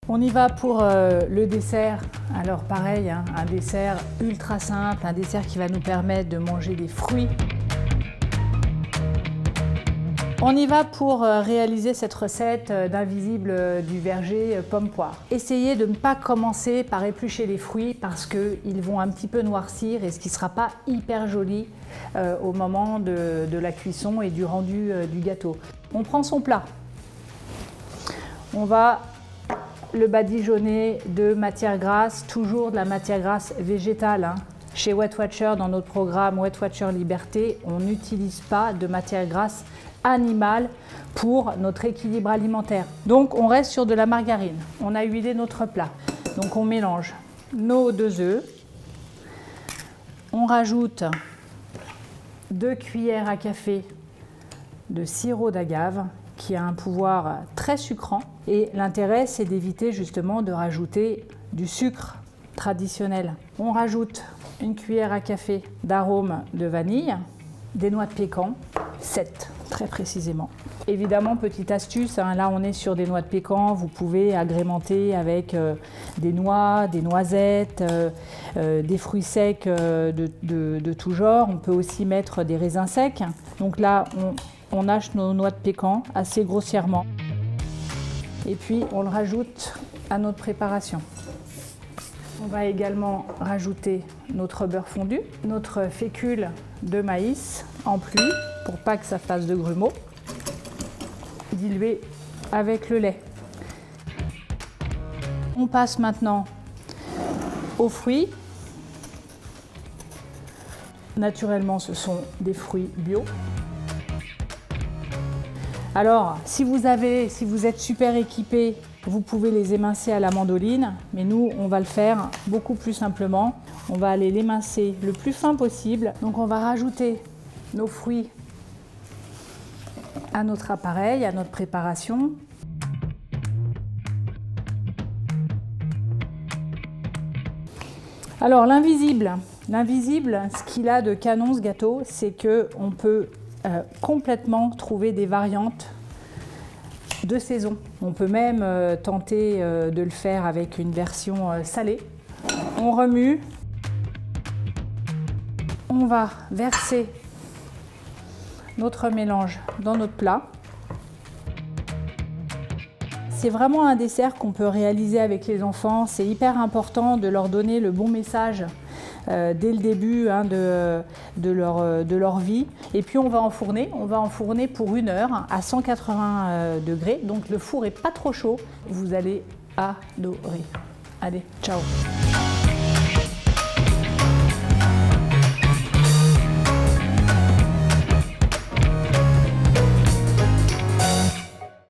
On y va pour le dessert. Alors pareil, hein, un dessert ultra simple, un dessert qui va nous permettre de manger des fruits. On y va pour réaliser cette recette d'invisible du verger pomme-poire. Essayez de ne pas commencer par éplucher les fruits parce qu'ils vont un petit peu noircir et ce qui ne sera pas hyper joli au moment de la cuisson et du rendu du gâteau. On prend son plat. On va le badigeonner de matière grasse, toujours de la matière grasse végétale. Hein. Chez Weight Watcher, dans notre programme Weight Watcher Liberté, on n'utilise pas de matière grasse animale pour notre équilibre alimentaire. Donc on reste sur de la margarine. On a huilé notre plat. Donc on mélange nos 2 œufs. On rajoute 2 cuillères à café de sirop d'agave qui a un pouvoir très sucrant. Et l'intérêt, c'est d'éviter justement de rajouter du sucre traditionnel. On rajoute 1 cuillère à café d'arôme de vanille, des noix de pécan, 7 très précisément. Évidemment, petite astuce, hein, là on est sur des noix de pécan, vous pouvez agrémenter avec des noix, des noisettes, des fruits secs de tout genre. On peut aussi mettre des raisins secs. Donc là, on hache nos noix de pécan assez grossièrement. Et puis on le rajoute à notre préparation. On va également rajouter notre beurre fondu, notre fécule de maïs en pluie pour pas que ça fasse de grumeaux, dilué avec le lait. On passe maintenant aux fruits. Naturellement, ce sont des fruits bio. Alors, si vous êtes super équipé, vous pouvez les émincer à la mandoline, mais nous, on va le faire beaucoup plus simplement. On va aller l'émincer le plus fin possible. Donc, on va rajouter nos fruits à notre appareil, à notre préparation. Alors, l'invisible, ce qu'il a de canon, ce gâteau, c'est qu'on peut complètement trouver des variantes de saison. On peut même tenter de le faire avec une version salée. On remue. On va verser notre mélange dans notre plat. C'est vraiment un dessert qu'on peut réaliser avec les enfants. C'est hyper important de leur donner le bon message dès le début hein, de leur vie. Et puis on va enfourner pour 1 heure à 180 degrés. Donc le four n'est pas trop chaud. Vous allez adorer. Allez, ciao!